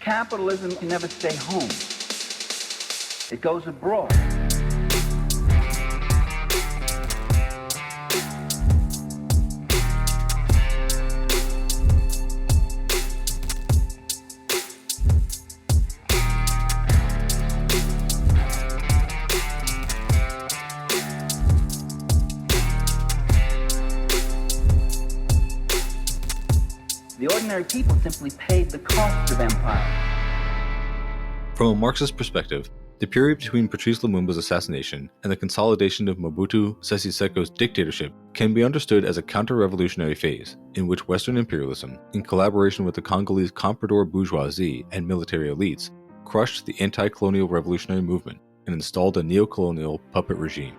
capitalism can never stay home. It goes abroad. The ordinary people simply paid the cost of empire. From a Marxist perspective, the period between Patrice Lumumba's assassination and the consolidation of Mobutu Sese Seko's dictatorship can be understood as a counter-revolutionary phase in which Western imperialism, in collaboration with the Congolese comprador bourgeoisie and military elites, crushed the anti-colonial revolutionary movement and installed a neo-colonial puppet regime.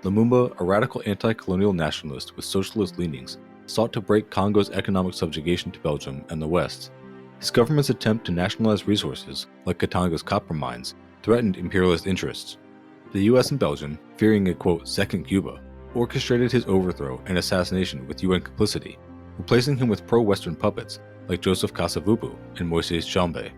Lumumba, a radical anti-colonial nationalist with socialist leanings, sought to break Congo's economic subjugation to Belgium and the West. His government's attempt to nationalize resources, like Katanga's copper mines, threatened imperialist interests. The US and Belgium, fearing a quote, second Cuba, orchestrated his overthrow and assassination with UN complicity, replacing him with pro-Western puppets like Joseph Kasavubu and Moises Tshombe.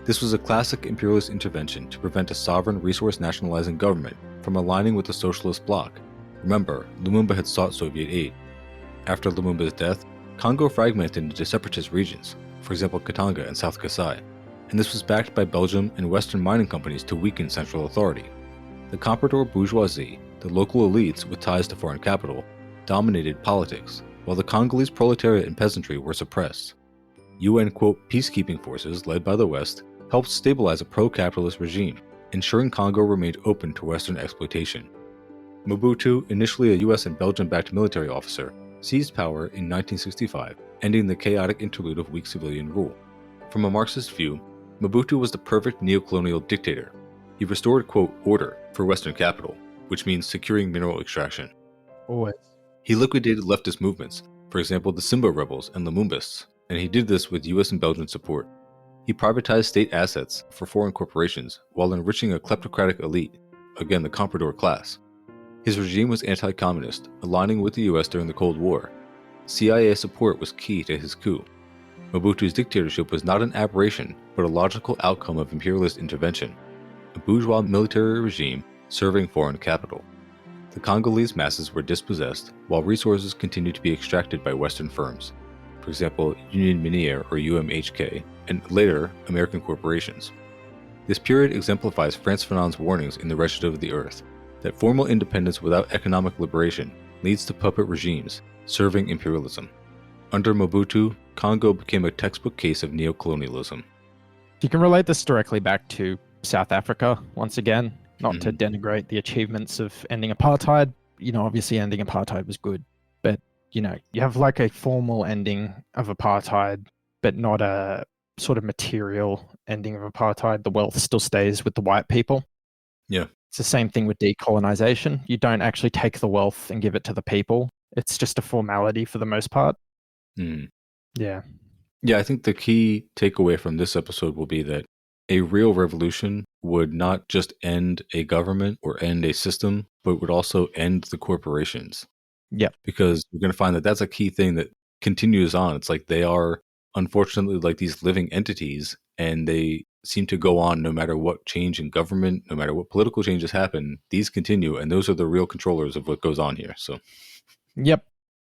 This was a classic imperialist intervention to prevent a sovereign resource-nationalizing government from aligning with the socialist bloc. Remember, Lumumba had sought Soviet aid. After Lumumba's death, Congo fragmented into separatist regions, for example Katanga and South Kasai, and this was backed by Belgium and Western mining companies to weaken central authority. The comprador bourgeoisie, the local elites with ties to foreign capital, dominated politics, while the Congolese proletariat and peasantry were suppressed. UN quote, peacekeeping forces led by the West helped stabilize a pro-capitalist regime, ensuring Congo remained open to Western exploitation. Mobutu, initially a US and Belgian-backed military officer, seized power in 1965, ending the chaotic interlude of weak civilian rule. From a Marxist view, Mobutu was the perfect neo-colonial dictator. He restored, quote, order for Western capital, which means securing mineral extraction. Always. He liquidated leftist movements, for example the Simba rebels and Lumumbists, and he did this with US and Belgian support. He privatized state assets for foreign corporations while enriching a kleptocratic elite, again the comprador class. His regime was anti-communist, aligning with the US during the Cold War. CIA support was key to his coup. Mobutu's dictatorship was not an aberration, but a logical outcome of imperialist intervention, a bourgeois military regime serving foreign capital. The Congolese masses were dispossessed, while resources continued to be extracted by Western firms, for example Union Miniere or UMHK, and later American corporations. This period exemplifies Frantz Fanon's warnings in The Wretched of the Earth, that formal independence without economic liberation leads to puppet regimes serving imperialism. Under Mobutu, Congo became a textbook case of neocolonialism. You can relate this directly back to South Africa, once again, not to denigrate the achievements of ending apartheid. Obviously ending apartheid was good, but, you have like a formal ending of apartheid, but not a sort of material ending of apartheid. The wealth still stays with the white people. Yeah. It's the same thing with decolonization. You don't actually take the wealth and give it to the people. It's just a formality for the most part. Yeah. Yeah, I think the key takeaway from this episode will be that a real revolution would not just end a government or end a system, but would also end the corporations. Yeah. Because you're going to find that that's a key thing that continues on. It's like they are, unfortunately, like these living entities, and they seem to go on no matter what change in government, no matter what political changes happen, these continue, and those are the real controllers of what goes on here. So, yep.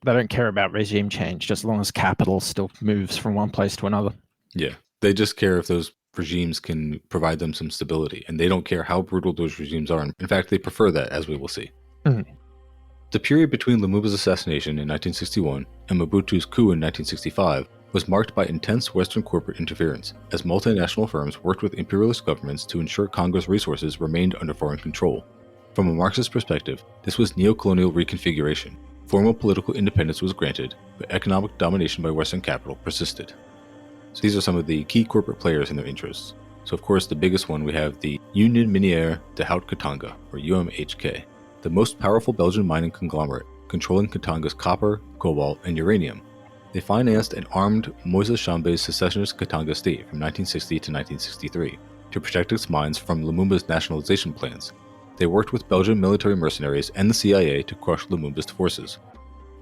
They don't care about regime change, just as long as capital still moves from one place to another. Yeah. They just care if those regimes can provide them some stability, and they don't care how brutal those regimes are. In fact, they prefer that, as we will see. The period between Lumumba's assassination in 1961 and Mobutu's coup in 1965 was marked by intense Western corporate interference, as multinational firms worked with imperialist governments to ensure Congo's resources remained under foreign control. From a Marxist perspective, this was neocolonial reconfiguration. Formal political independence was granted, but economic domination by Western capital persisted. So these are some of the key corporate players and their interests. So of course the biggest one we have the Union Miniere de Haut-Katanga, or UMHK, the most powerful Belgian mining conglomerate, controlling Katanga's copper, cobalt, and uranium. They financed and armed Moises Tshombe's secessionist Katanga state from 1960 to 1963 to protect its mines from Lumumba's nationalization plans. They worked with Belgian military mercenaries and the CIA to crush Lumumba's forces.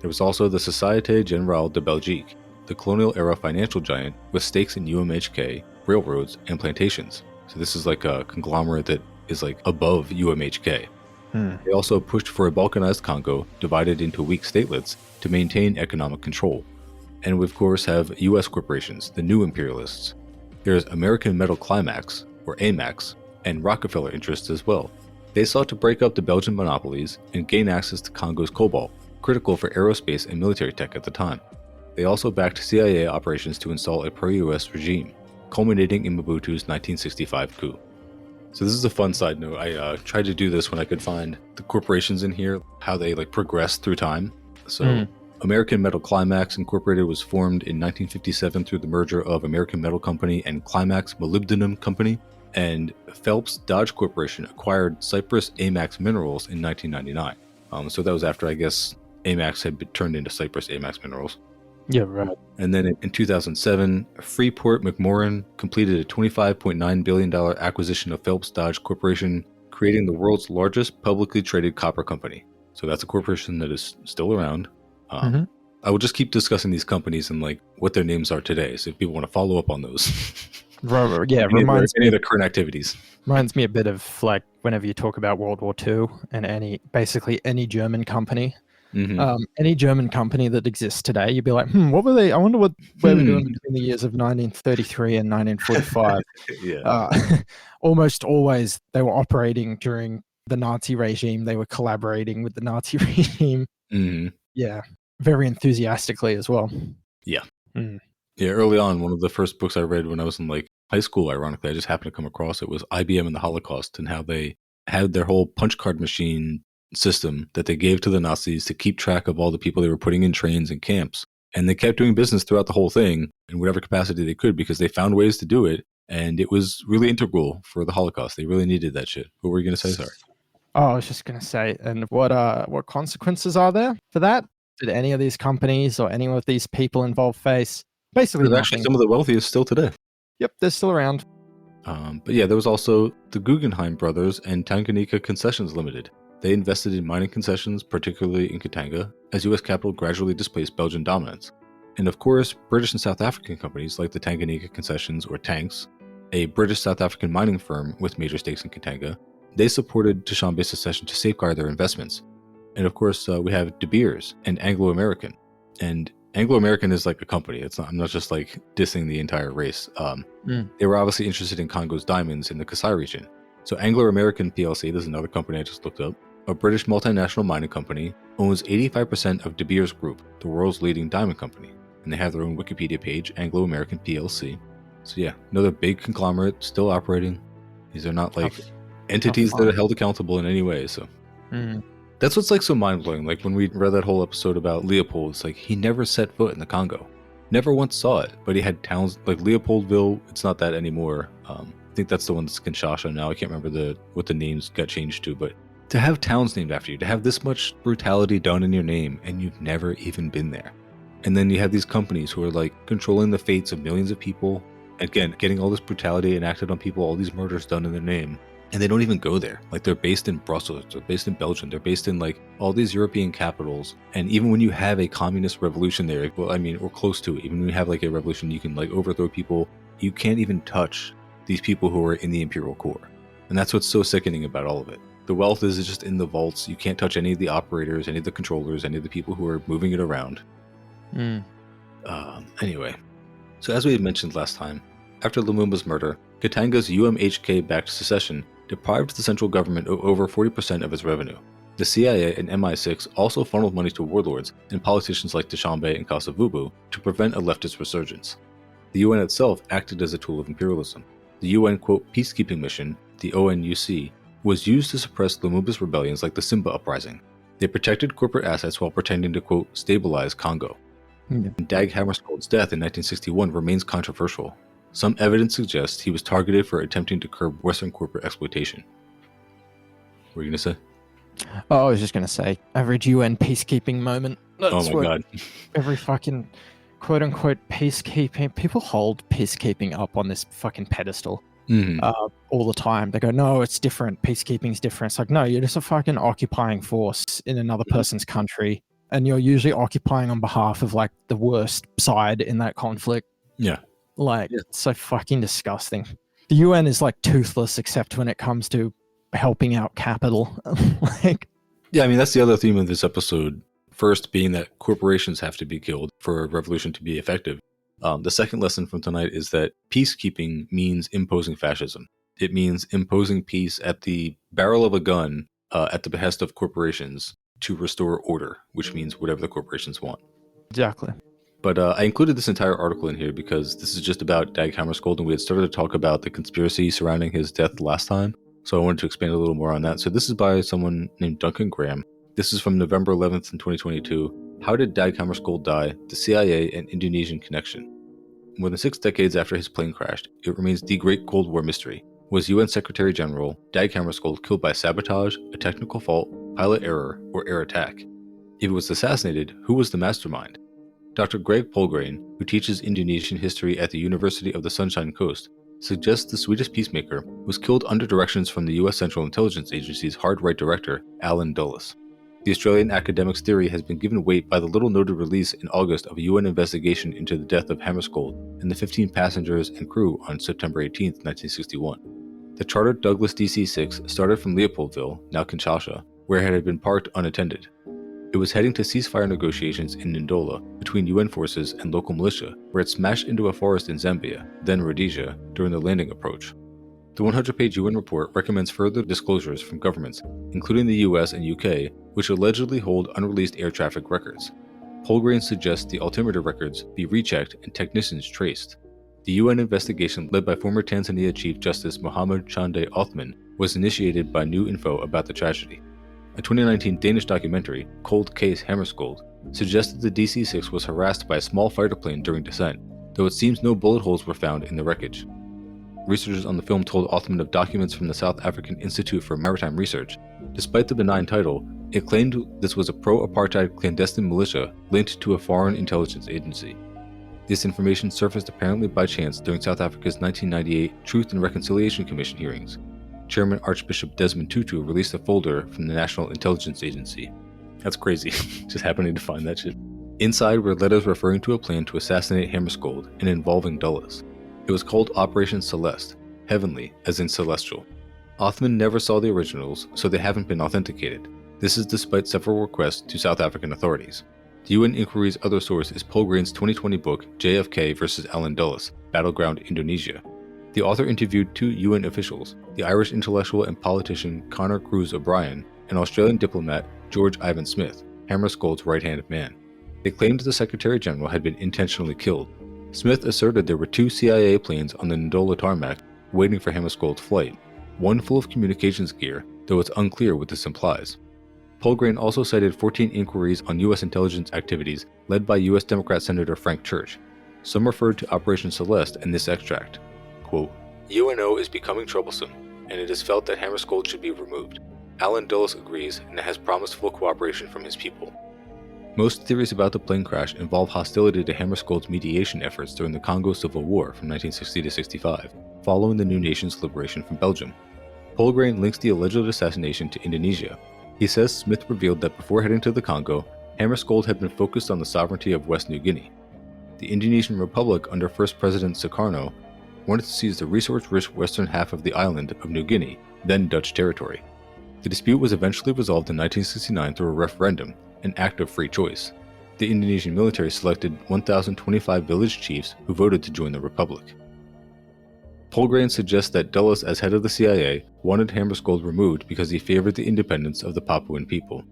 There was also the Société Générale de Belgique, the colonial era financial giant with stakes in UMHK, railroads, and plantations. So this is like a conglomerate that is like above UMHK. They also pushed for a balkanized Congo divided into weak statelets to maintain economic control. And we of course have US corporations, the new imperialists. There's American Metal Climax, or AMAX, and Rockefeller interests as well. They sought to break up the Belgian monopolies and gain access to Congo's cobalt, critical for aerospace and military tech at the time. They also backed CIA operations to install a pro-US regime, culminating in Mobutu's 1965 coup. So this is a fun side note. I tried to do this when I could find the corporations in here, how they like progressed through time. So American Metal Climax Incorporated was formed in 1957 through the merger of American Metal Company and Climax Molybdenum Company. And Phelps Dodge Corporation acquired Cyprus AMAX Minerals in 1999. So that was after, I guess, AMAX had been turned into Cyprus AMAX Minerals. Yeah, right. And then in 2007, Freeport McMoran completed a $25.9 billion acquisition of Phelps Dodge Corporation, creating the world's largest publicly traded copper company. So that's a corporation that is still around. I will just keep discussing these companies and like what their names are today. So if people want to follow up on those. Yeah, reminds any of the current activities. Reminds me a bit of like whenever you talk about World War II and basically any German company. Any German company that exists today, you'd be like, what were they? I wonder what they were doing between the years of 1933 and 1945. Almost always they were operating during the Nazi regime. They were collaborating with the Nazi regime. Yeah, very enthusiastically as well. Yeah. Yeah, early on, one of the first books I read when I was in like high school, ironically, I just happened to come across it, was IBM and the Holocaust and how they had their whole punch card machine system that they gave to the Nazis to keep track of all the people they were putting in trains and camps. And they kept doing business throughout the whole thing in whatever capacity they could because they found ways to do it. And it was really integral for the Holocaust. They really needed that shit. What were you going to say, sorry? Oh, I was just going to say, and what consequences are there for that? Did any of these companies or any of these people involved face? Basically, There's actually some of the wealthiest still today. Yep, they're still around. But yeah, there was also the Guggenheim brothers and Tanganyika Concessions Limited. They invested in mining concessions, particularly in Katanga, as U.S. capital gradually displaced Belgian dominance. And of course, British and South African companies like the Tanganyika Concessions, or Tanks, a British-South African mining firm with major stakes in Katanga, they supported Dushanbe's secession to safeguard their investments. And of course, we have De Beers and Anglo-American. And Anglo-American is like a company. I'm not just like dissing the entire race. They were obviously interested in Congo's diamonds in the Kasai region. So Anglo-American PLC, this is another company I just looked up, a British multinational mining company, owns 85% of De Beers Group, the world's leading diamond company. And they have their own Wikipedia page, Anglo-American PLC. So yeah, another big conglomerate still operating. These are not like entities that are held accountable in any way. So that's what's like so mind-blowing. Like when we read that whole episode about Leopold, it's like he never set foot in the Congo. Never once saw it, but he had towns like Leopoldville. It's not that anymore. I think that's the one that's Kinshasa now. I can't remember what the names got changed to, but to have towns named after you, to have this much brutality done in your name, and you've never even been there. And then you have these companies who are like controlling the fates of millions of people. Again, getting all this brutality enacted on people, all these murders done in their name. And they don't even go there. Like they're based in Brussels, they're based in Belgium, they're based in like all these European capitals. And even when you have a communist revolution there, well, I mean, or close to it, even when you have like a revolution, you can like overthrow people. You can't even touch these people who are in the imperial core. And that's what's so sickening about all of it. The wealth is just in the vaults. You can't touch any of the operators, any of the controllers, any of the people who are moving it around. Anyway, so as we had mentioned last time, after Lumumba's murder, Katanga's UMHK-backed secession deprived the central government of over 40% of its revenue. The CIA and MI6 also funneled money to warlords and politicians like Dushanbe and Kasavubu to prevent a leftist resurgence. The UN itself acted as a tool of imperialism. The UN, quote, peacekeeping mission, the ONUC, was used to suppress Lumumba's rebellions like the Simba Uprising. They protected corporate assets while pretending to, quote, stabilize Congo. Dag Hammarskjöld's death in 1961 remains controversial. Some evidence suggests he was targeted for attempting to curb Western corporate exploitation. What were you going to say? Oh, I was just going to say, average UN peacekeeping moment. That's God. Every fucking quote-unquote peacekeeping, people hold peacekeeping up on this fucking pedestal all the time. They go, no, it's different. Peacekeeping's different. It's like, no, you're just a fucking occupying force in another person's country and you're usually occupying on behalf of like the worst side in that conflict. Yeah. Like, Yeah. it's so fucking disgusting. The UN is like toothless except when it comes to helping out capital. Like, Yeah, I mean, that's the other theme of this episode. First being that corporations have to be killed for a revolution to be effective. The second lesson from tonight is that peacekeeping means imposing fascism. It means imposing peace at the barrel of a gun at the behest of corporations to restore order, which means whatever the corporations want. exactly. But I included this entire article in here because this is just about Dag Hammarskjöld, and we had started to talk about the conspiracy surrounding his death last time. So I wanted to expand a little more on that. So this is by someone named Duncan Graham. This is from November 11th in 2022. How did Dag Hammarskjöld die? The CIA and Indonesian connection. More than 6 decades after his plane crashed, it remains the great Cold War mystery. Was UN Secretary General Dag Hammarskjöld killed by sabotage, a technical fault, pilot error, or air attack? If it was assassinated, who was the mastermind? Dr. Greg Polgrain, who teaches Indonesian history at the University of the Sunshine Coast, suggests the Swedish peacemaker was killed under directions from the U.S. Central Intelligence Agency's hard right director, Alan Dulles. The Australian academic's theory has been given weight by the little-noted release in August of a UN investigation into the death of Hammarskjöld and the 15 passengers and crew on September 18, 1961. The chartered Douglas DC-6 started from Leopoldville, now Kinshasa, where it had been parked unattended. It was heading to ceasefire negotiations in Ndola between UN forces and local militia, where it smashed into a forest in Zambia, then Rhodesia, during the landing approach. The 100-page UN report recommends further disclosures from governments, including the US and UK, which allegedly hold unreleased air traffic records. Polgrain suggests the altimeter records be rechecked and technicians traced. The UN investigation led by former Tanzania Chief Justice Mohamed Chande Othman was initiated by new info about the tragedy. A 2019 Danish documentary, Cold Case Hammarskjöld, suggested the DC-6 was harassed by a small fighter plane during descent, though it seems no bullet holes were found in the wreckage. Researchers on the film told Othman of documents from the South African Institute for Maritime Research. Despite the benign title, it claimed this was a pro-apartheid clandestine militia linked to a foreign intelligence agency. This information surfaced apparently by chance during South Africa's 1998 Truth and Reconciliation Commission hearings. Chairman Archbishop Desmond Tutu released a folder from the National Intelligence Agency. That's crazy, just happening to find that shit. Inside were letters referring to a plan to assassinate Hammarskjöld and involving Dulles. It was called Operation Celeste, heavenly as in celestial. Othman never saw the originals, so they haven't been authenticated. This is despite several requests to South African authorities. The UN Inquiry's other source is Polgrain's 2020 book JFK vs. Alan Dulles, Battleground Indonesia. The author interviewed 2 UN officials, the Irish intellectual and politician Conor Cruise O'Brien and Australian diplomat George Ivan Smith, Hammarskjöld's right-hand man. They claimed the Secretary General had been intentionally killed. Smith asserted there were 2 CIA planes on the Ndola tarmac waiting for Hammarskjöld's flight, one full of communications gear, though it's unclear what this implies. Polgrain also cited 14 inquiries on U.S. intelligence activities led by U.S. Democrat Senator Frank Church. Some referred to Operation Celeste in this extract. Quote, UNO is becoming troublesome, and it is felt that Hammarskjöld should be removed. Alan Dulles agrees and has promised full cooperation from his people. Most theories about the plane crash involve hostility to Hammarskjöld's mediation efforts during the Congo Civil War from 1960 to 65, following the new nation's liberation from Belgium. Polgrain links the alleged assassination to Indonesia. He says Smith revealed that before heading to the Congo, Hammarskjöld had been focused on the sovereignty of West New Guinea. The Indonesian Republic under First President Sukarno wanted to seize the resource-rich western half of the island of New Guinea, then Dutch territory. The dispute was eventually resolved in 1969 through a referendum, an act of free choice. The Indonesian military selected 1,025 village chiefs who voted to join the republic. Polgrain suggests that Dulles, as head of the CIA, wanted Hammarskjöld removed because he favored the independence of the Papuan people.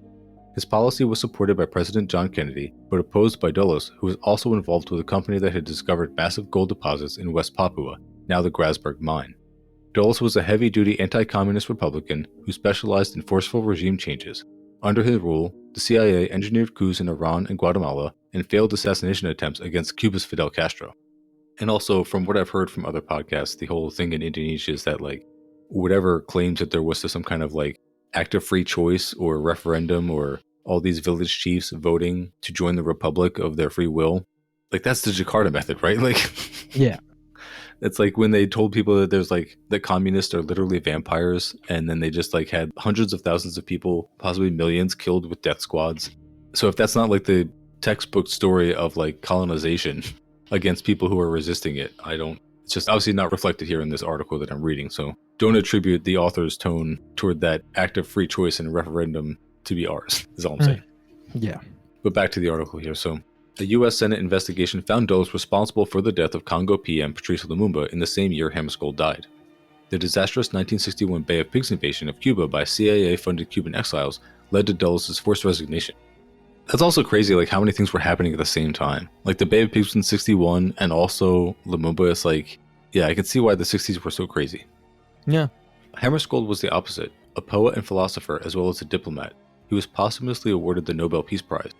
His policy was supported by President John Kennedy, but opposed by Dulles, who was also involved with a company that had discovered massive gold deposits in West Papua, now the Grasberg mine. Dulles was a heavy-duty anti-communist Republican who specialized in forceful regime changes. Under his rule, the CIA engineered coups in Iran and Guatemala and failed assassination attempts against Cuba's Fidel Castro. And also, from what I've heard from other podcasts, the whole thing in Indonesia is that, whatever claims that there was some kind of, act of free choice or referendum or all these village chiefs voting to join the republic of their free will, that's the Jakarta method, right? Yeah. It's like when they told people that there's that communists are literally vampires, and then they just had hundreds of thousands of people, possibly millions, killed with death squads. So if that's not like the textbook story of like colonization against people who are resisting it, it's just obviously not reflected here in this article that I'm reading. So don't attribute the author's tone toward that act of free choice and referendum to be ours, is all I'm saying. Yeah. But back to the article here. So a U.S. Senate investigation found Dulles responsible for the death of Congo PM Patrice Lumumba in the same year Hammarskjöld died. The disastrous 1961 Bay of Pigs invasion of Cuba by CIA-funded Cuban exiles led to Dulles' forced resignation. That's also crazy, like how many things were happening at the same time. Like the Bay of Pigs in 61 and also Lumumba is like, yeah, I can see why the 60s were so crazy. Yeah. Hammarskjöld was the opposite, a poet and philosopher as well as a diplomat. He was posthumously awarded the Nobel Peace Prize.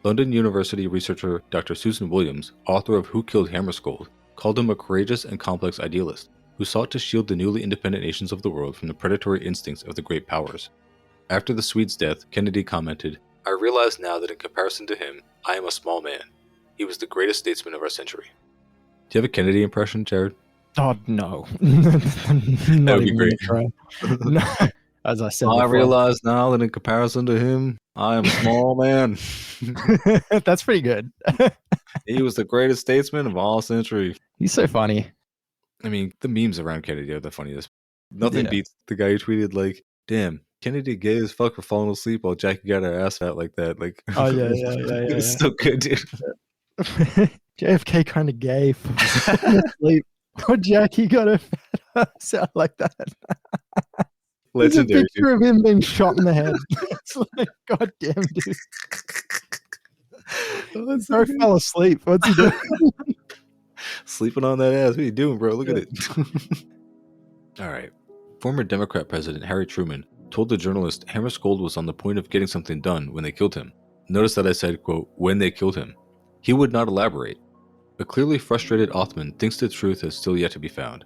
London University researcher Dr. Susan Williams, author of Who Killed Hammarskjöld, called him a courageous and complex idealist who sought to shield the newly independent nations of the world from the predatory instincts of the great powers. After the Swede's death, Kennedy commented, "I realize now that in comparison to him, I am a small man. He was the greatest statesman of our century." Do you have a Kennedy impression, Jared? Oh, no. That would be great. No. As I said I before. realize now that in comparison to him, I am a small man. That's pretty good. He was the greatest statesman of all century. He's so funny. I mean, the memes around Kennedy are the funniest. Nothing Yeah. beats the guy who tweeted like, "Damn, Kennedy gay as fuck for falling asleep while Jackie got her ass fat like that." Like, Oh, yeah. it's so good, dude. JFK kind of gay for falling asleep. Or Jackie got her fat ass out like that. There's a Legendary. picture of him being shot in the head. It's like, God damn, dude. Oh, Bro fell asleep. What's he doing? Sleeping on that ass. What are you doing, bro? Look at it. All right. Former Democrat President Harry Truman told the journalist Hammarskjöld was on the point of getting something done when they killed him. Notice that I said, quote, when they killed him. He would not elaborate. A clearly frustrated Othman thinks the truth has still yet to be found.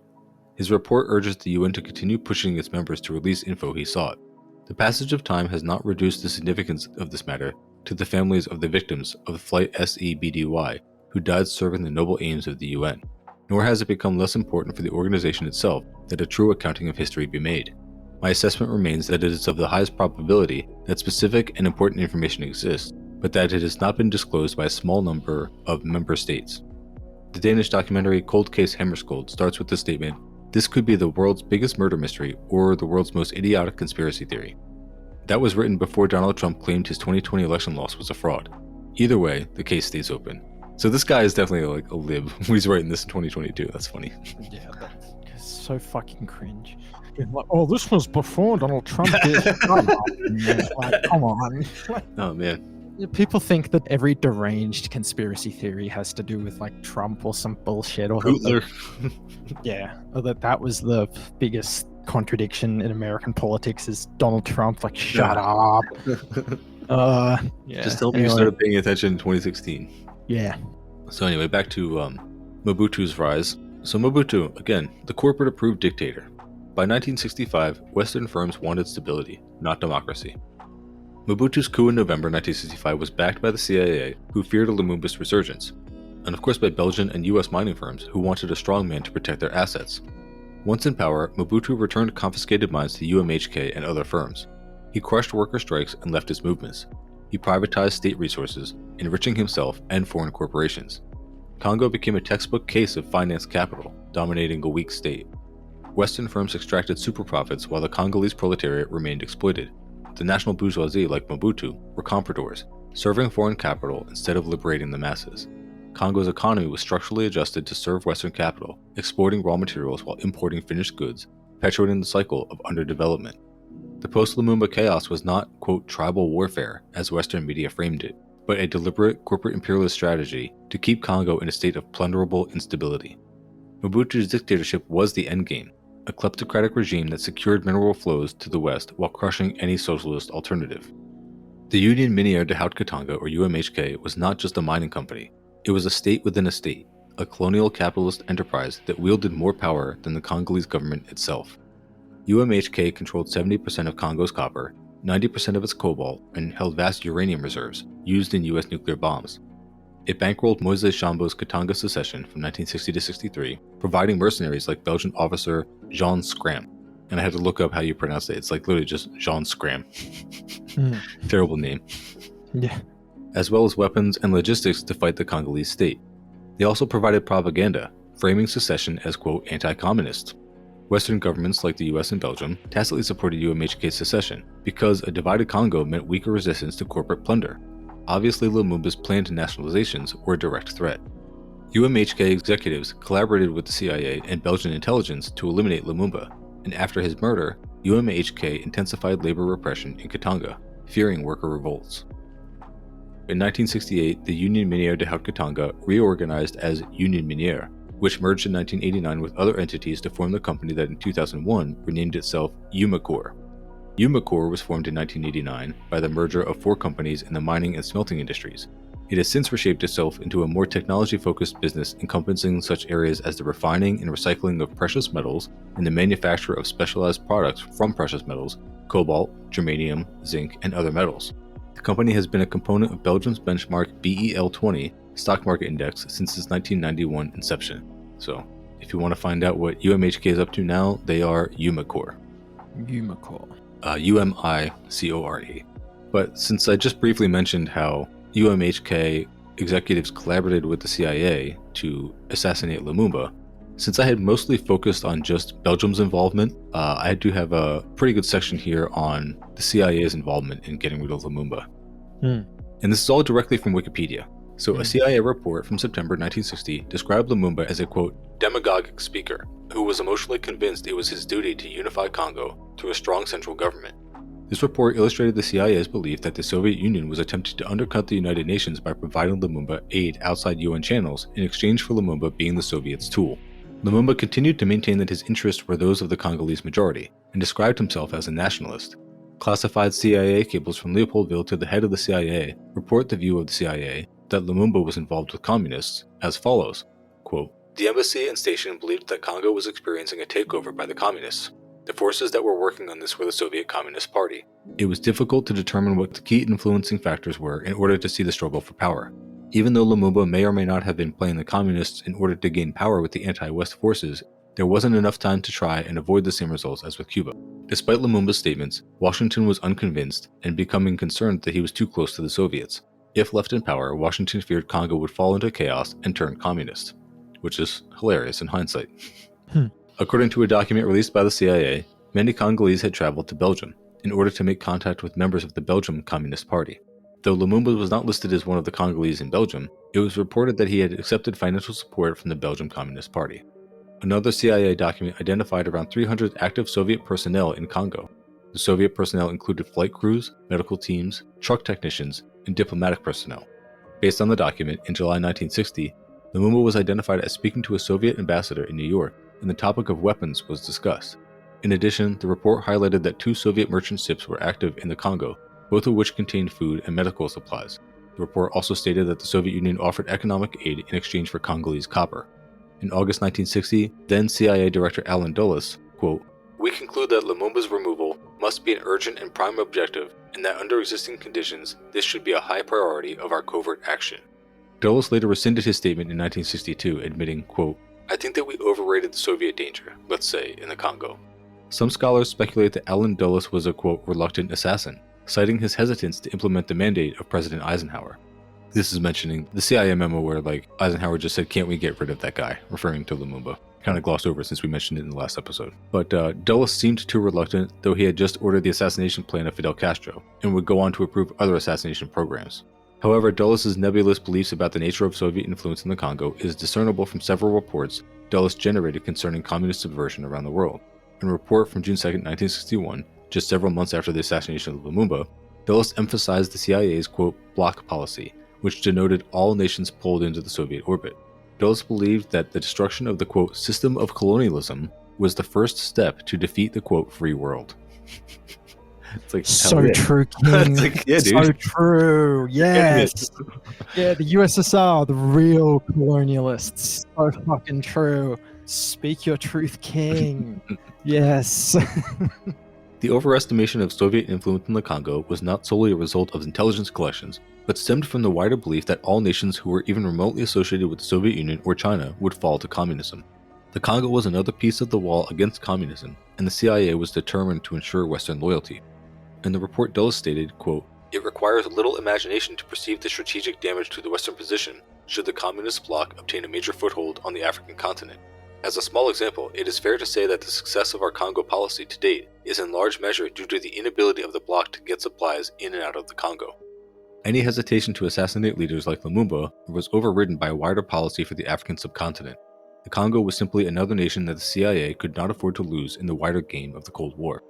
His report urges the UN to continue pushing its members to release info he sought. The passage of time has not reduced the significance of this matter to the families of the victims of Flight SEBDY, who died serving the noble aims of the UN, nor has it become less important for the organization itself that a true accounting of history be made. My assessment remains that it is of the highest probability that specific and important information exists, but that it has not been disclosed by a small number of member states. The Danish documentary Cold Case Hammarskjöld starts with the statement, "This could be the world's biggest murder mystery or the world's most idiotic conspiracy theory." That was written before Donald Trump claimed his 2020 election loss was a fraud. Either way, the case stays open. So this guy is definitely like a lib. He's writing this in 2022. That's funny. Yeah, that's so fucking cringe. Like, oh, this was before Donald Trump did. Like, come on. Oh man. People think that every deranged conspiracy theory has to do with like Trump or some bullshit, or Hitler. or that was the biggest contradiction in American politics is Donald Trump. Like, shut up. Yeah. Just tell me you started paying attention in 2016. Yeah. So anyway, back to Mobutu's rise. So Mobutu, again, the corporate-approved dictator. By 1965, Western firms wanted stability, not democracy. Mobutu's coup in November 1965 was backed by the CIA, who feared a Lumumba's resurgence, and of course by Belgian and US mining firms, who wanted a strong man to protect their assets. Once in power, Mobutu returned confiscated mines to UMHK and other firms. He crushed worker strikes and leftist movements. He privatized state resources, enriching himself and foreign corporations. Congo became a textbook case of finance capital, dominating a weak state. Western firms extracted super profits while the Congolese proletariat remained exploited. The national bourgeoisie, like Mobutu, were compradors, serving foreign capital instead of liberating the masses. Congo's economy was structurally adjusted to serve Western capital, exporting raw materials while importing finished goods, perpetuating the cycle of underdevelopment. The post-Lumumba chaos was not, quote, tribal warfare, as Western media framed it, but a deliberate corporate imperialist strategy to keep Congo in a state of plunderable instability. Mobutu's dictatorship was the endgame, a kleptocratic regime that secured mineral flows to the west while crushing any socialist alternative. The Union Minière de Haut-Katanga, or UMHK, was not just a mining company. It was a state within a state, a colonial capitalist enterprise that wielded more power than the Congolese government itself. UMHK controlled 70% of Congo's copper, 90% of its cobalt, and held vast uranium reserves, used in US nuclear bombs. It bankrolled Moise Chambo's Katanga secession from 1960 to 63, providing mercenaries like Belgian officer Jean Scram. And I had to look up how you pronounce it. It's like literally just Jean Scram. Terrible name. Yeah. as well as weapons and logistics to fight the Congolese state. They also provided propaganda, framing secession as, quote, anti-communist. Western governments like the US and Belgium tacitly supported UMHK's secession because a divided Congo meant weaker resistance to corporate plunder. Obviously, Lumumba's planned nationalizations were a direct threat. UMHK executives collaborated with the CIA and Belgian intelligence to eliminate Lumumba, and after his murder, UMHK intensified labor repression in Katanga, fearing worker revolts. In 1968, the Union Minière de Haut-Katanga reorganized as Union Minière, which merged in 1989 with other entities to form the company that in 2001 renamed itself Umicore. Umicore was formed in 1989 by the merger of 4 companies in the mining and smelting industries. It has since reshaped itself into a more technology-focused business encompassing such areas as the refining and recycling of precious metals and the manufacture of specialized products from precious metals, cobalt, germanium, zinc, and other metals. The company has been a component of Belgium's benchmark BEL20 stock market index since its 1991 inception. So, if you want to find out what UMHK is up to now, they are Umicore. Umicore. UMICORE. But since I just briefly mentioned how UMHK executives collaborated with the CIA to assassinate Lumumba, since I had mostly focused on just Belgium's involvement, I do have a pretty good section here on the CIA's involvement in getting rid of Lumumba. And this is all directly from Wikipedia. So a CIA report from September 1960 described Lumumba as a, quote, demagogic speaker who was emotionally convinced it was his duty to unify Congo through a strong central government. This report illustrated the CIA's belief that the Soviet Union was attempting to undercut the United Nations by providing Lumumba aid outside UN channels in exchange for Lumumba being the Soviets' tool. Lumumba continued to maintain that his interests were those of the Congolese majority and described himself as a nationalist. Classified CIA cables from Leopoldville to the head of the CIA report the view of the CIA that Lumumba was involved with communists as follows, quote, the embassy and station believed that Congo was experiencing a takeover by the communists. The forces that were working on this were the Soviet Communist Party. It was difficult to determine what the key influencing factors were in order to see the struggle for power. Even though Lumumba may or may not have been playing the communists in order to gain power with the anti-West forces, there wasn't enough time to try and avoid the same results as with Cuba. Despite Lumumba's statements, Washington was unconvinced and becoming concerned that he was too close to the Soviets. If left in power, Washington feared Congo would fall into chaos and turn communist, which is hilarious in hindsight. According to a document released by the CIA, many Congolese had traveled to Belgium in order to make contact with members of the Belgian Communist Party. Though Lumumba was not listed as one of the Congolese in Belgium, it was reported that he had accepted financial support from the Belgian Communist Party. Another CIA document identified around 300 active Soviet personnel in Congo. The Soviet personnel included flight crews, medical teams, truck technicians, and diplomatic personnel. Based on the document, in July 1960, Lumumba was identified as speaking to a Soviet ambassador in New York, and the topic of weapons was discussed. In addition, the report highlighted that 2 Soviet merchant ships were active in the Congo, both of which contained food and medical supplies. The report also stated that the Soviet Union offered economic aid in exchange for Congolese copper. In August 1960, then CIA Director Alan Dulles, quote, we conclude that Lumumba's removal must be an urgent and prime objective, and that under existing conditions, this should be a high priority of our covert action. Dulles later rescinded his statement in 1962, admitting, quote, I think that we overrated the Soviet danger, let's say, in the Congo. Some scholars speculate that Alan Dulles was a, quote, reluctant assassin, citing his hesitance to implement the mandate of President Eisenhower. This is mentioning the CIA memo where, Eisenhower just said, can't we get rid of that guy, referring to Lumumba. Kind of glossed over since we mentioned it in the last episode. But Dulles seemed too reluctant, though he had just ordered the assassination plan of Fidel Castro, and would go on to approve other assassination programs. However, Dulles' nebulous beliefs about the nature of Soviet influence in the Congo is discernible from several reports Dulles generated concerning communist subversion around the world. In a report from June 2, 1961, just several months after the assassination of Lumumba, Dulles emphasized the CIA's, quote, bloc policy, which denoted all nations pulled into the Soviet orbit. Dulles believed that the destruction of the, quote, system of colonialism was the first step to defeat the, quote, free world. It's like, so true, King. Yeah, dude. So true. Yes. Yeah, the USSR, the real colonialists. So fucking true. Speak your truth, King. Yes. The overestimation of Soviet influence in the Congo was not solely a result of intelligence collections, but stemmed from the wider belief that all nations who were even remotely associated with the Soviet Union or China would fall to communism. The Congo was another piece of the wall against communism, and the CIA was determined to ensure Western loyalty. In the report, Dulles stated, quote, It requires little imagination to perceive the strategic damage to the Western position should the communist bloc obtain a major foothold on the African continent. As a small example, it is fair to say that the success of our Congo policy to date is in large measure due to the inability of the bloc to get supplies in and out of the Congo. Any hesitation to assassinate leaders like Lumumba was overridden by a wider policy for the African subcontinent. The Congo was simply another nation that the CIA could not afford to lose in the wider game of the Cold War.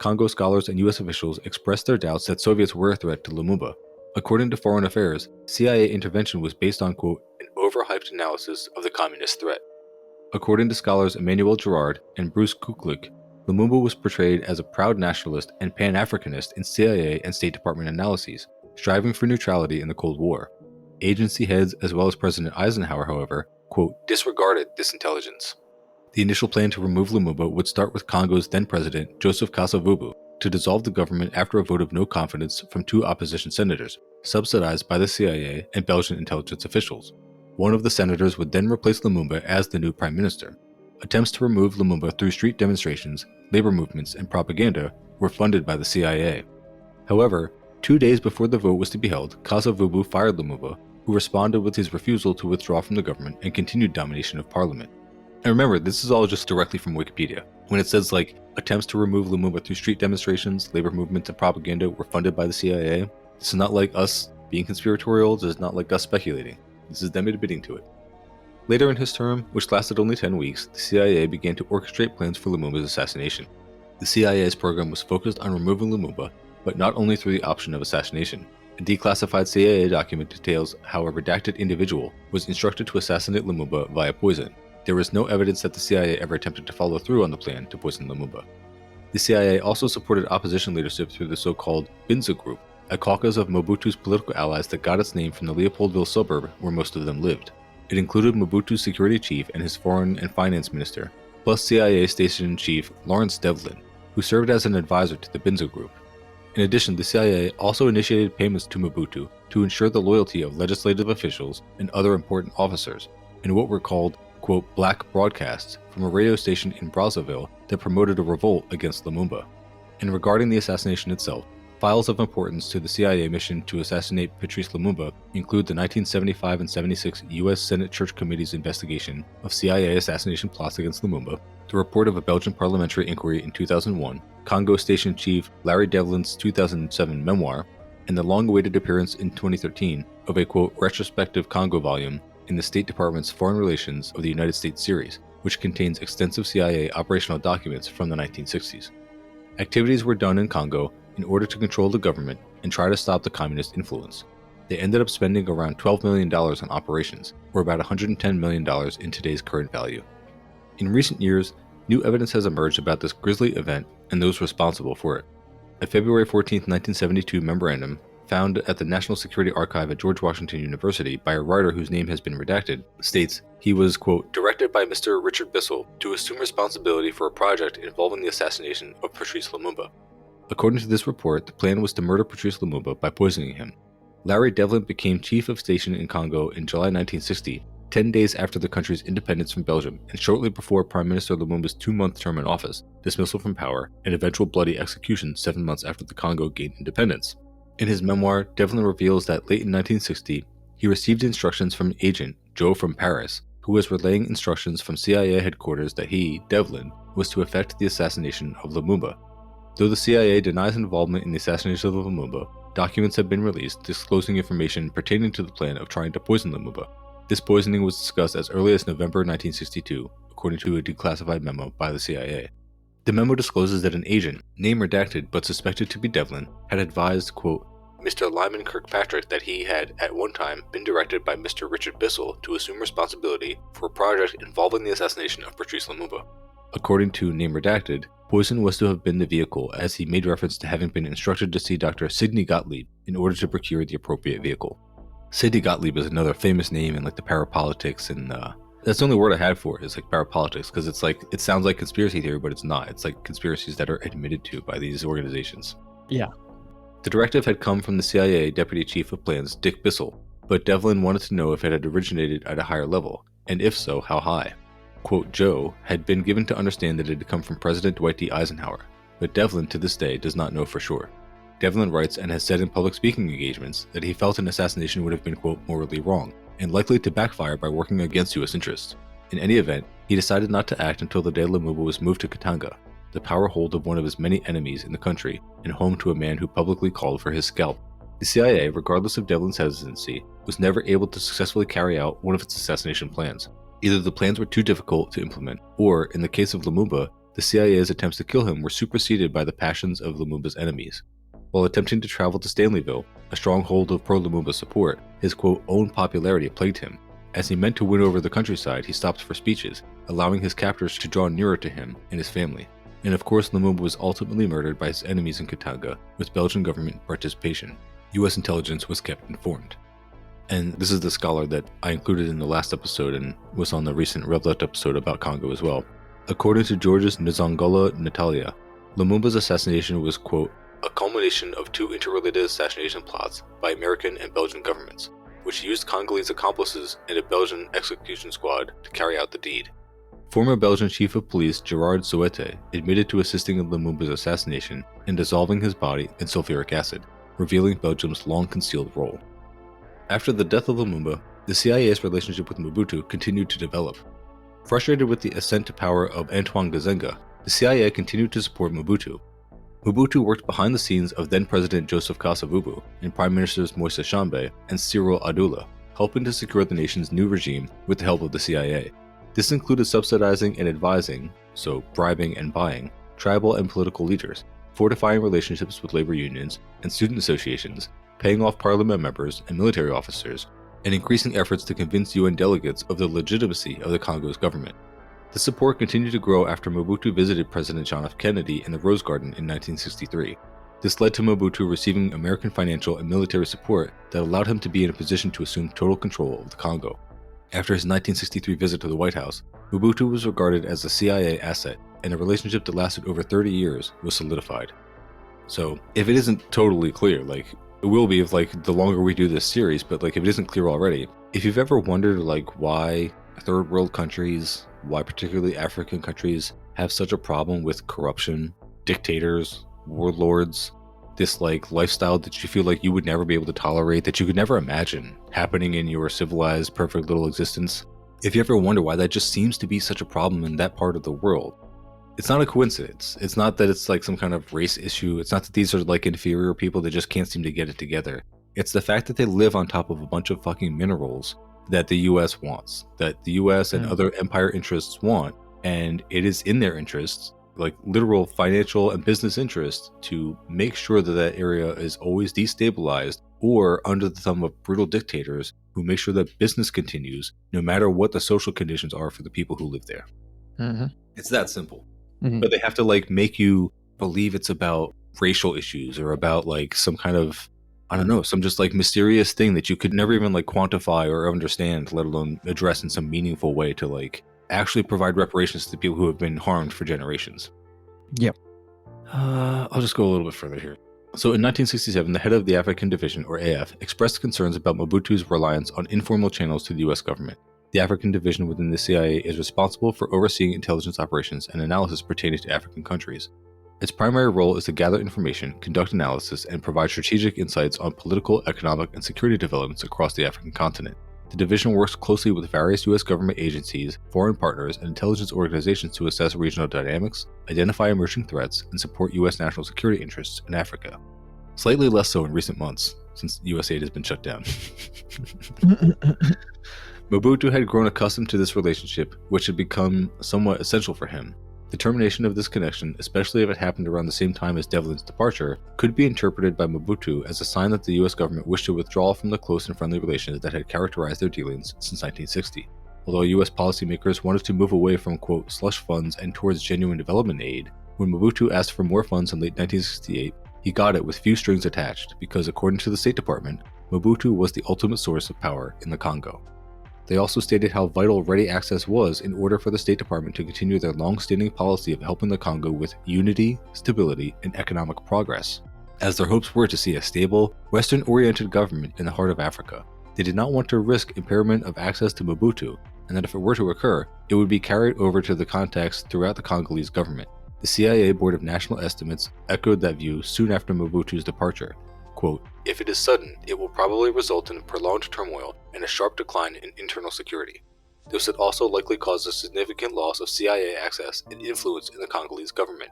Congo scholars and US officials expressed their doubts that Soviets were a threat to Lumumba. According to Foreign Affairs, CIA intervention was based on, quote, an overhyped analysis of the communist threat. According to scholars Emmanuel Girard and Bruce Kuklik, Lumumba was portrayed as a proud nationalist and Pan-Africanist in CIA and State Department analyses, striving for neutrality in the Cold War. Agency heads as well as President Eisenhower, however, quote, disregarded this intelligence. The initial plan to remove Lumumba would start with Congo's then-president, Joseph Kasavubu, to dissolve the government after a vote of no confidence from 2 opposition senators, subsidized by the CIA and Belgian intelligence officials. One of the senators would then replace Lumumba as the new prime minister. Attempts to remove Lumumba through street demonstrations, labor movements, and propaganda were funded by the CIA. However, 2 days before the vote was to be held, Kasavubu fired Lumumba, who responded with his refusal to withdraw from the government and continued domination of parliament. And remember, this is all just directly from Wikipedia. When it says attempts to remove Lumumba through street demonstrations, labor movements, and propaganda were funded by the CIA, this is not like us being conspiratorial, this is not like us speculating. This is them admitting to it. Later in his term, which lasted only 10 weeks, the CIA began to orchestrate plans for Lumumba's assassination. The CIA's program was focused on removing Lumumba, but not only through the option of assassination. A declassified CIA document details how a redacted individual was instructed to assassinate Lumumba via poison. There was no evidence that the CIA ever attempted to follow through on the plan to poison Lumumba. The CIA also supported opposition leadership through the so-called Binza Group, a caucus of Mobutu's political allies that got its name from the Leopoldville suburb where most of them lived. It included Mobutu's security chief and his foreign and finance minister, plus CIA station-in-chief Lawrence Devlin, who served as an advisor to the Binza Group. In addition, the CIA also initiated payments to Mobutu to ensure the loyalty of legislative officials and other important officers, in what were called, quote, black broadcasts from a radio station in Brazzaville that promoted a revolt against Lumumba. And regarding the assassination itself, files of importance to the CIA mission to assassinate Patrice Lumumba include the 1975 and 76 U.S. Senate Church Committee's investigation of CIA assassination plots against Lumumba, the report of a Belgian parliamentary inquiry in 2001, Congo Station Chief Larry Devlin's 2007 memoir, and the long-awaited appearance in 2013 of a, quote, retrospective Congo volume in the State Department's Foreign Relations of the United States series, which contains extensive CIA operational documents from the 1960s. Activities were done in Congo in order to control the government and try to stop the communist influence. They ended up spending around $12 million on operations, or about $110 million in today's current value. In recent years, new evidence has emerged about this grisly event and those responsible for it. A February 14, 1972 memorandum found at the National Security Archive at George Washington University by a writer whose name has been redacted, states he was, quote, directed by Mr. Richard Bissell to assume responsibility for a project involving the assassination of Patrice Lumumba. According to this report, the plan was to murder Patrice Lumumba by poisoning him. Larry Devlin became chief of station in Congo in July 1960, 10 days after the country's independence from Belgium and shortly before Prime Minister Lumumba's 2-month term in office, dismissal from power, and eventual bloody execution 7 months after the Congo gained independence. In his memoir, Devlin reveals that late in 1960, he received instructions from an agent, Joe from Paris, who was relaying instructions from CIA headquarters that he, Devlin, was to effect the assassination of Lumumba. Though the CIA denies involvement in the assassination of Lumumba, documents have been released disclosing information pertaining to the plan of trying to poison Lumumba. This poisoning was discussed as early as November 1962, according to a declassified memo by the CIA. The memo discloses that an agent, name redacted but suspected to be Devlin, had advised, quote, Mr. Lyman Kirkpatrick that he had, at one time, been directed by Mr. Richard Bissell to assume responsibility for a project involving the assassination of Patrice Lumumba. According to name redacted, poison was to have been the vehicle, as he made reference to having been instructed to see Dr. Sidney Gottlieb in order to procure the appropriate vehicle. Sidney Gottlieb is another famous name in the parapolitics, and that's the only word I had for it is parapolitics, because it sounds like conspiracy theory, but it's not. It's conspiracies that are admitted to by these organizations. Yeah. The directive had come from the CIA Deputy Chief of Plans, Dick Bissell, but Devlin wanted to know if it had originated at a higher level, and if so, how high. Quote, Joe had been given to understand that it had come from President Dwight D. Eisenhower, but Devlin to this day does not know for sure. Devlin writes and has said in public speaking engagements that he felt an assassination would have been, quote, morally wrong, and likely to backfire by working against US interests. In any event, he decided not to act until the day Lumumba was moved to Katanga, the power hold of one of his many enemies in the country and home to a man who publicly called for his scalp. The CIA, regardless of Devlin's hesitancy, was never able to successfully carry out one of its assassination plans. Either the plans were too difficult to implement, or, in the case of Lumumba, the CIA's attempts to kill him were superseded by the passions of Lumumba's enemies. While attempting to travel to Stanleyville, a stronghold of pro-Lumumba support, his, quote, own popularity plagued him. As he meant to win over the countryside, he stopped for speeches, allowing his captors to draw nearer to him and his family. And of course, Lumumba was ultimately murdered by his enemies in Katanga, with Belgian government participation. US intelligence was kept informed. And this is the scholar that I included in the last episode and was on the recent Revlet episode about Congo as well. According to Georges Nzangola Natalia, Lumumba's assassination was, quote, a culmination of two interrelated assassination plots by American and Belgian governments, which used Congolese accomplices and a Belgian execution squad to carry out the deed. Former Belgian Chief of Police Gerard Souete admitted to assisting in Lumumba's assassination and dissolving his body in sulfuric acid, revealing Belgium's long-concealed role. After the death of Lumumba, the CIA's relationship with Mobutu continued to develop. Frustrated with the ascent to power of Antoine Gizenga, the CIA continued to support Mobutu. Mobutu worked behind the scenes of then-President Joseph Kasavubu and Prime Ministers Moise Tshombe and Cyril Adula, helping to secure the nation's new regime with the help of the CIA. This included subsidizing and advising, so bribing and buying, tribal and political leaders, fortifying relationships with labor unions and student associations, paying off parliament members and military officers, and increasing efforts to convince UN delegates of the legitimacy of the Congo's government. The support continued to grow after Mobutu visited President John F. Kennedy in the Rose Garden in 1963. This led to Mobutu receiving American financial and military support that allowed him to be in a position to assume total control of the Congo. After his 1963 visit to the White House, Mobutu was regarded as a CIA asset, and a relationship that lasted over 30 years was solidified. So, if it isn't totally clear, it will be if, the longer we do this series, but, if it isn't clear already, if you've ever wondered, why third world countries, why particularly African countries, have such a problem with corruption, dictators, warlords, this, lifestyle that you feel like you would never be able to tolerate, that you could never imagine happening in your civilized, perfect little existence, if you ever wonder why that just seems to be such a problem in that part of the world, it's not a coincidence. It's not that it's some kind of race issue. It's not that these are inferior people that just can't seem to get it together. It's the fact that they live on top of a bunch of fucking minerals that the US wants, that the US and other empire interests want, and it is in their interests, literal financial and business interests, to make sure that that area is always destabilized or under the thumb of brutal dictators who make sure that business continues no matter what the social conditions are for the people who live there. Mm-hmm. It's that simple. Mm-hmm. But they have to make you believe it's about racial issues or about some kind of, I don't know, some just mysterious thing that you could never even quantify or understand, let alone address in some meaningful way to actually provide reparations to the people who have been harmed for generations. Yep. I'll just go a little bit further here. So in 1967, the head of the African Division, or AF, expressed concerns about Mobutu's reliance on informal channels to the US government. The African Division within the CIA is responsible for overseeing intelligence operations and analysis pertaining to African countries. Its primary role is to gather information, conduct analysis, and provide strategic insights on political, economic, and security developments across the African continent. The division works closely with various U.S. government agencies, foreign partners, and intelligence organizations to assess regional dynamics, identify emerging threats, and support U.S. national security interests in Africa. Slightly less so in recent months, since USAID has been shut down. Mobutu had grown accustomed to this relationship, which had become somewhat essential for him. The termination of this connection, especially if it happened around the same time as Devlin's departure, could be interpreted by Mobutu as a sign that the US government wished to withdraw from the close and friendly relations that had characterized their dealings since 1960. Although US policymakers wanted to move away from, quote, slush funds and towards genuine development aid, when Mobutu asked for more funds in late 1968, he got it with few strings attached because, according to the State Department, Mobutu was the ultimate source of power in the Congo. They also stated how vital ready access was in order for the State Department to continue their long-standing policy of helping the Congo with unity, stability, and economic progress, as their hopes were to see a stable, Western-oriented government in the heart of Africa. They did not want to risk impairment of access to Mobutu, and that if it were to occur, it would be carried over to the context throughout the Congolese government. The CIA Board of National Estimates echoed that view soon after Mobutu's departure. Quote, "If it is sudden, it will probably result in prolonged turmoil and a sharp decline in internal security. This would also likely cause a significant loss of CIA access and influence in the Congolese government."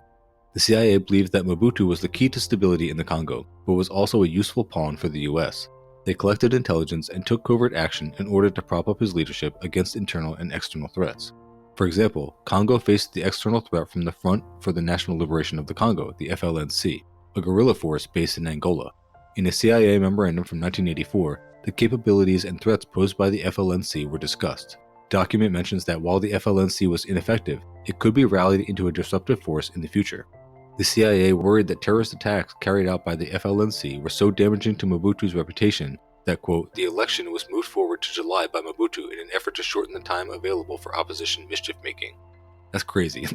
The CIA believed that Mobutu was the key to stability in the Congo, but was also a useful pawn for the US. They collected intelligence and took covert action in order to prop up his leadership against internal and external threats. For example, Congo faced the external threat from the Front for the National Liberation of the Congo, the FLNC, a guerrilla force based in Angola. In a CIA memorandum from 1984, the capabilities and threats posed by the FLNC were discussed. The document mentions that while the FLNC was ineffective, it could be rallied into a disruptive force in the future. The CIA worried that terrorist attacks carried out by the FLNC were so damaging to Mobutu's reputation that, quote, "the election was moved forward to July by Mobutu in an effort to shorten the time available for opposition mischief-making." That's crazy.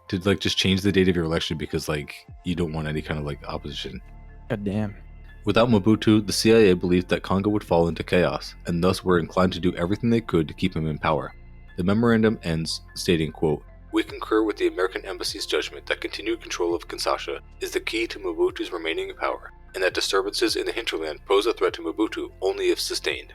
To just change the date of your election because you don't want any kind of opposition. God damn. Without Mobutu, the CIA believed that Congo would fall into chaos, and thus were inclined to do everything they could to keep him in power. The memorandum ends stating, quote, "We concur with the American Embassy's judgment that continued control of Kinshasa is the key to Mobutu's remaining in power, and that disturbances in the hinterland pose a threat to Mobutu only if sustained."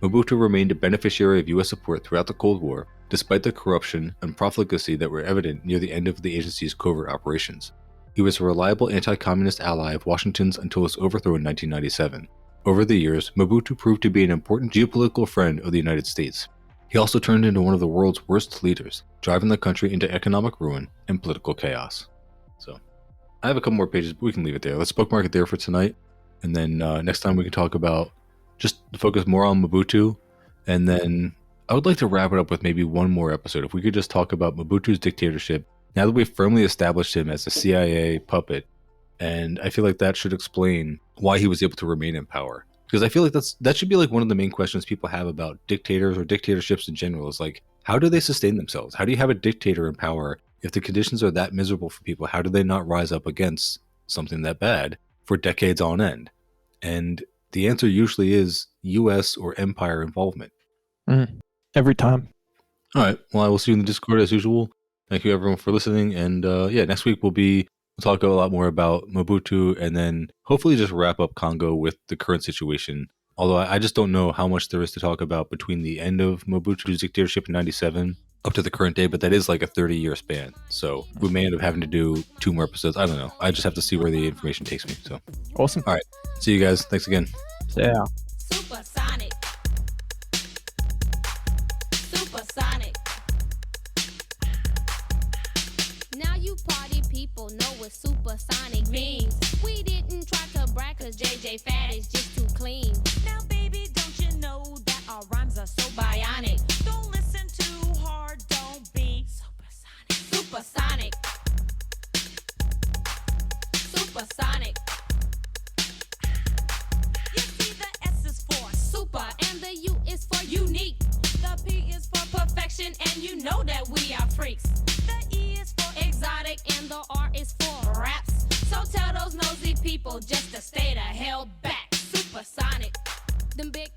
Mobutu remained a beneficiary of US support throughout the Cold War, despite the corruption and profligacy that were evident near the end of the agency's covert operations. He was a reliable anti-communist ally of Washington's until his overthrow in 1997. Over the years, Mobutu proved to be an important geopolitical friend of the United States. He also turned into one of the world's worst leaders, driving the country into economic ruin and political chaos. So, I have a couple more pages, but we can leave it there. Let's bookmark it there for tonight, and then next time we can talk about just focus more on Mobutu, and then I would like to wrap it up with maybe one more episode. If we could just talk about Mobutu's dictatorship, now that we've firmly established him as a CIA puppet, and I feel like that should explain why he was able to remain in power. Because I feel like that should be one of the main questions people have about dictators or dictatorships in general is how do they sustain themselves? How do you have a dictator in power if the conditions are that miserable for people? How do they not rise up against something that bad for decades on end? And the answer usually is US or empire involvement. Every time. All right. Well, I will see you in the Discord as usual. Thank you everyone for listening. And next week we'll talk a lot more about Mobutu and then hopefully just wrap up Congo with the current situation. Although I just don't know how much there is to talk about between the end of Mobutu's dictatorship in 97 up to the current day, but that is a 30-year span. So we may end up having to do 2 more episodes. I don't know. I just have to see where the information takes me. So Awesome. All right. See you guys. Thanks again. Yeah. Supersonic. Supersonic. Now you party people know what supersonic means. We didn't try to brag cause JJ Fat is just too clean. Now baby, don't you know that our rhymes are so bionic? Don't listen too hard, don't be supersonic. Supersonic. Supersonic. You see the S is for super and the U is for unique. The P is for perfection and you know that we are freaks. The E is for exotic and the R is for raps. So tell those nosy people just to stay the hell back. Supersonic. Them big